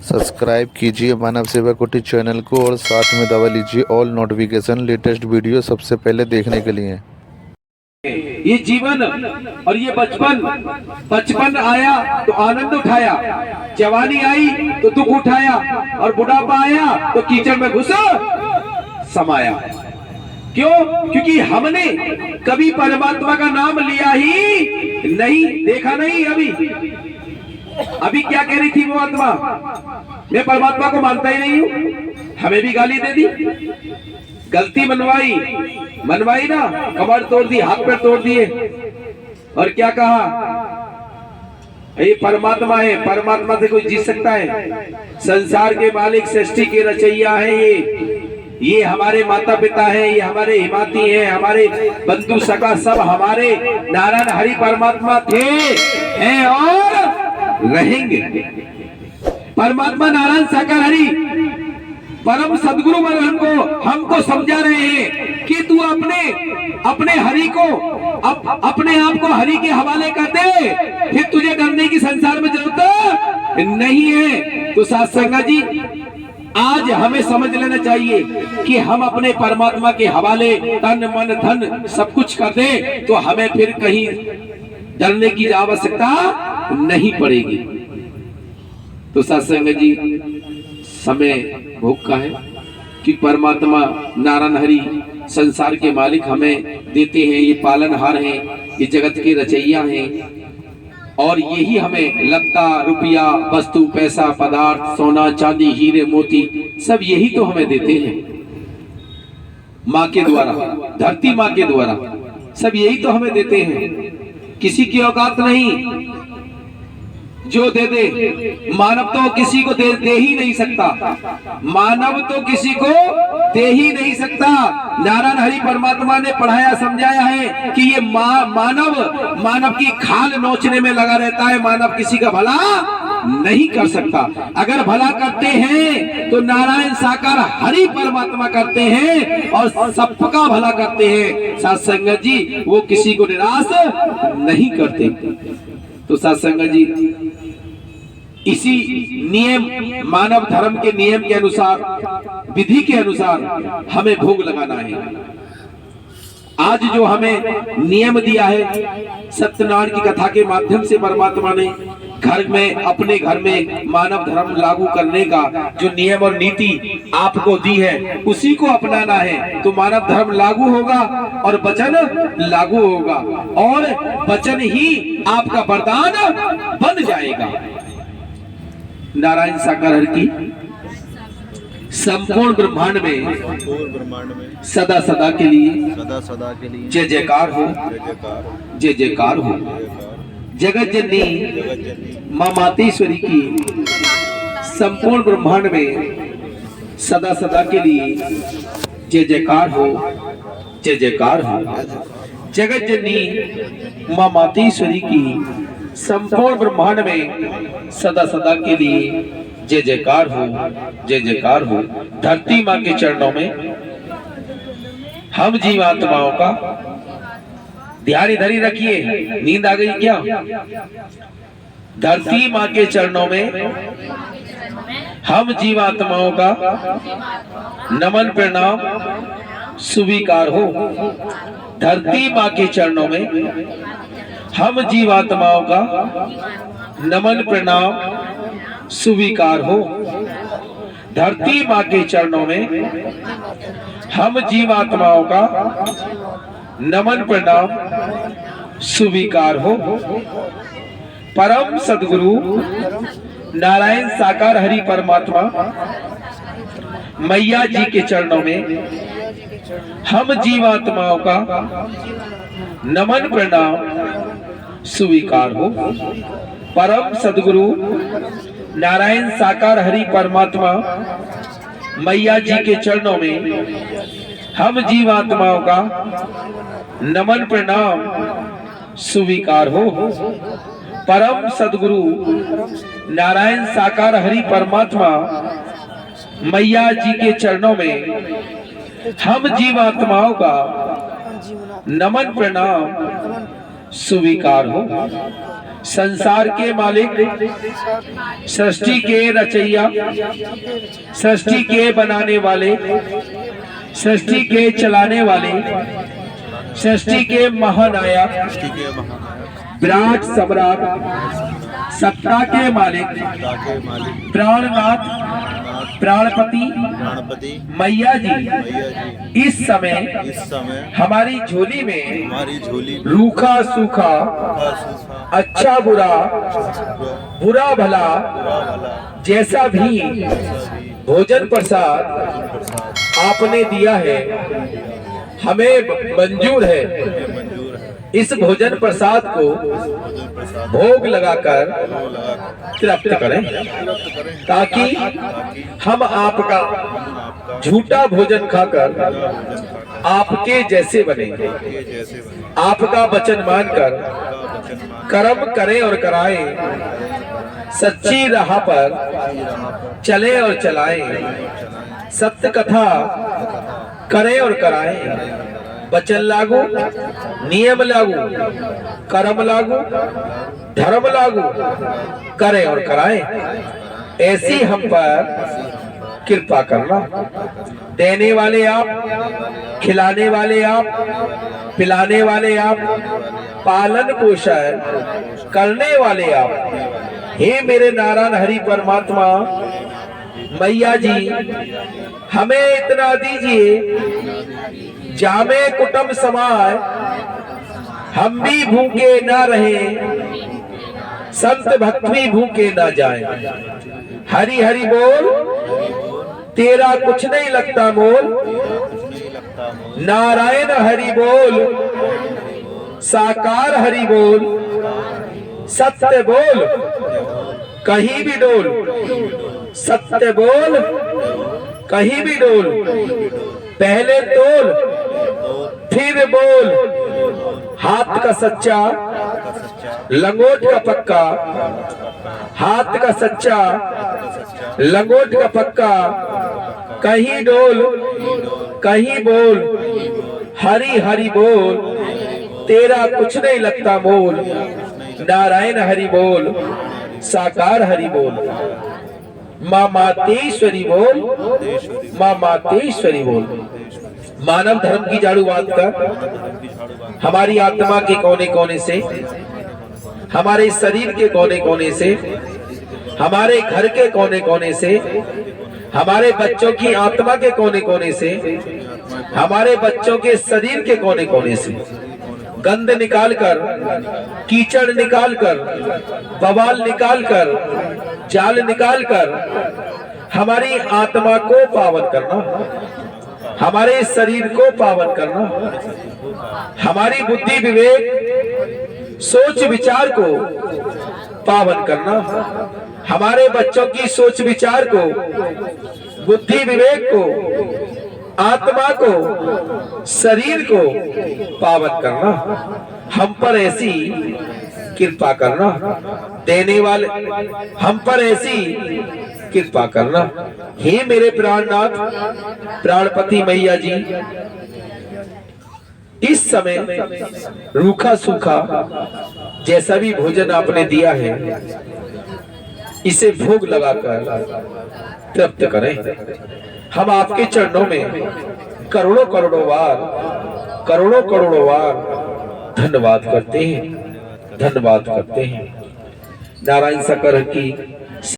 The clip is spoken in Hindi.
सब्सक्राइब कीजिए मानव सेवा कुटीर चैनल को और साथ में दबा लीजिए ऑल नोटिफिकेशन लेटेस्ट वीडियो सबसे पहले देखने के लिए। ये जीवन और ये बचपन आया तो आनंद उठाया, जवानी आई तो दुख उठाया, और बुढ़ापा आया तो कीचड़ में घुस समाया। क्यों? क्योंकि हमने कभी परमात्मा का नाम लिया ही नहीं, देखा नहीं। अभी क्या कह रही थी वो आत्मा? मैं परमात्मा को मानता ही नहीं हूँ। हमें भी गाली दे दी, गलती मनवाई ना, कमर तोड़ दी, हाथ पैर तोड़ दिए, और क्या कहा? ये परमात्मा है, परमात्मा से कोई जीत सकता है? संसार के मालिक, सृष्टि के रचैया है ये हमारे माता पिता हैं, ये हमारे हिमाती हैं, हमारे बंधु सखा सब हमारे नारायण हरि परमात्मा थे, हैं और रहेंगे। परमात्मा नारायण साकार हरि परम सदगुरु हमको समझा रहे हैं कि तू अपने हरि को अपने आप को हरि के हवाले कर दे, फिर तुझे डरने की संसार में जरूरत नहीं है। तो साथ संगत जी, आज हमें समझ लेना चाहिए कि हम अपने परमात्मा के हवाले तन मन धन सब कुछ कर दें तो हमें फिर कहीं डरने की आवश्यकता नहीं पड़ेगी। तो सत्संग जी, समय भोग का है कि परमात्मा नारायण हरि संसार के मालिक हमें देते हैं, ये पालनहार हैं, ये जगत के रचैया हैं, और यही हमें लगता रुपया वस्तु पैसा पदार्थ सोना चांदी हीरे मोती सब यही तो हमें देते हैं माँ के द्वारा, धरती माँ के द्वारा सब यही तो हमें देते हैं। किसी की औकात नहीं जो दे दे। मानव तो किसी को दे ही नहीं सकता, मानव तो किसी को दे ही नहीं सकता। नारायण हरि परमात्मा ने पढ़ाया समझाया है कि ये मानव की खाल नोचने में लगा रहता है, मानव किसी का भला नहीं कर सकता। अगर भला करते हैं तो नारायण साकार हरि परमात्मा करते हैं और सबका भला करते हैं। साथ संगत जी, वो किसी को निराश नहीं करते। तो साथ संगत जी, इसी नियम मानव धर्म के नियम के अनुसार, विधि के अनुसार हमें भोग लगाना है। आज जो हमें नियम दिया है सत्यनारायण की कथा के माध्यम से परमात्मा ने घर में, अपने घर में मानव धर्म लागू करने का जो नियम और नीति आपको दी है उसी को अपनाना है तो मानव धर्म लागू होगा और वचन लागू होगा, और वचन ही आपका वरदान बन जाएगा। नारायण साकार हरि की संपूर्ण ब्रह्मांड में सदा सदा के लिए जय जयकार हो, जय जयकार हो। जगत जननी मां मातेश्वरी की संपूर्ण ब्रह्मांड में सदा सदा के लिए जय जयकार हो, जय जयकार हो। जगत जननी मां मातेश्वरी की संपूर्ण ब्रह्मांड में सदा सदा के लिए जय जयकार हो, जय जयकार हो। धरती माँ के चरणों में हम जीवात्माओं का ध्यान इधर ही रखिए, नींद आ गई क्या? धरती माँ के चरणों में हम जीवात्माओं का नमन प्रणाम स्वीकार हो। धरती माँ के चरणों में हम जीवात्माओं का नमन प्रणाम स्वीकार हो। धरती माँ के चरणों में हम जीवात्माओं का नमन प्रणाम स्वीकार हो। परम सदगुरु नारायण साकार हरि परमात्मा मैया जी के चरणों में हम जीवात्माओं का नमन प्रणाम स्वीकार हो। परम सदगुरु नारायण साकार हरि परमात्मा मैया जी के चरणों में हम जीवात्माओं का नमन प्रणाम स्वीकार हो। परम सदगुरु नारायण साकार हरि परमात्मा मैया जी के चरणों में हम जीवात्माओं का नमन प्रणाम स्वीकार हो। संसार के मालिक, सृष्टि के रचैया, सृष्टि के बनाने वाले, सृष्टि के चलाने वाले, सृष्टि के महानायक, विराट सम्राट, सत्ता के मालिक, प्राणनाथ, प्राणपति मैया जी, इस समय हमारी झोली में रूखा सूखा, अच्छा बुरा, बुरा भला जैसा भी भोजन प्रसाद आपने दिया है हमें मंजूर है। इस भोजन प्रसाद को भोग लगाकर तृप्त करें, ताकि हम आपका झूठा भोजन खाकर आपके जैसे बने, आपका वचन मानकर कर्म करें और कराएं, सच्ची राह पर चले और चलाएं, सत्य कथा करें और कराएं, वचन लागू, नियम लागू, कर्म लागू, धर्म लागू करें और कराएं। ऐसी हम पर कृपा करना। देने वाले आप, खिलाने वाले आप, पिलाने वाले आप, पालन पोषण करने वाले आप। हे मेरे नारायण हरि परमात्मा, मैया जी हमें इतना दीजिए जामे कुटुंब समाय, हम भी भूखे ना रहे, संत भक्त भी भूखे ना जाए। हरि हरि बोल, तेरा कुछ नहीं लगता मोल, नारायण हरि बोल, साकार हरि बोल, सत्य बोल, कहीं भी डोल, सत्य बोल, कहीं भी डोल, पहले तोल फिर बोल, हाथ का सच्चा लंगोट का पक्का, हाथ का सच्चा लंगोट का पक्का, कहीं डोल कहीं बोल, हरि हरि बोल, तेरा कुछ नहीं लगता मोल, नारायण हरि बोल, साकार हरि बोल, माँ मातेश्वरी बोल, माँ मातेश्वरी बोल। मानव धर्म की झाड़ू बात कर हमारी आत्मा के कोने कोने से, हमारे शरीर के कोने कोने से, हमारे घर के कोने कोने से, हमारे बच्चों की आत्मा के कोने कोने से, हमारे बच्चों के शरीर के कोने कोने से गंद निकालकर, कीचड़ निकालकर, बवाल निकालकर, जाल निकालकर हमारी आत्मा को पावन करना, हमारे शरीर को पावन करना, हमारी बुद्धि विवेक सोच विचार को पावन करना, हमारे बच्चों की सोच विचार को, बुद्धि विवेक को, आत्मा को, शरीर को पावन करना। हम पर ऐसी कृपा करना, देने वाले हम पर ऐसी कृपा करना। हे मेरे प्राणनाथ, प्राणपति मैया जी, इस समय रूखा सूखा जैसा भी भोजन आपने दिया है, इसे भोग लगाकर तृप्त करें। हम आपके चरणों में करोड़ों करोड़ों बार धन्यवाद करते हैं, धन्यवाद करते हैं। नारायण सकर की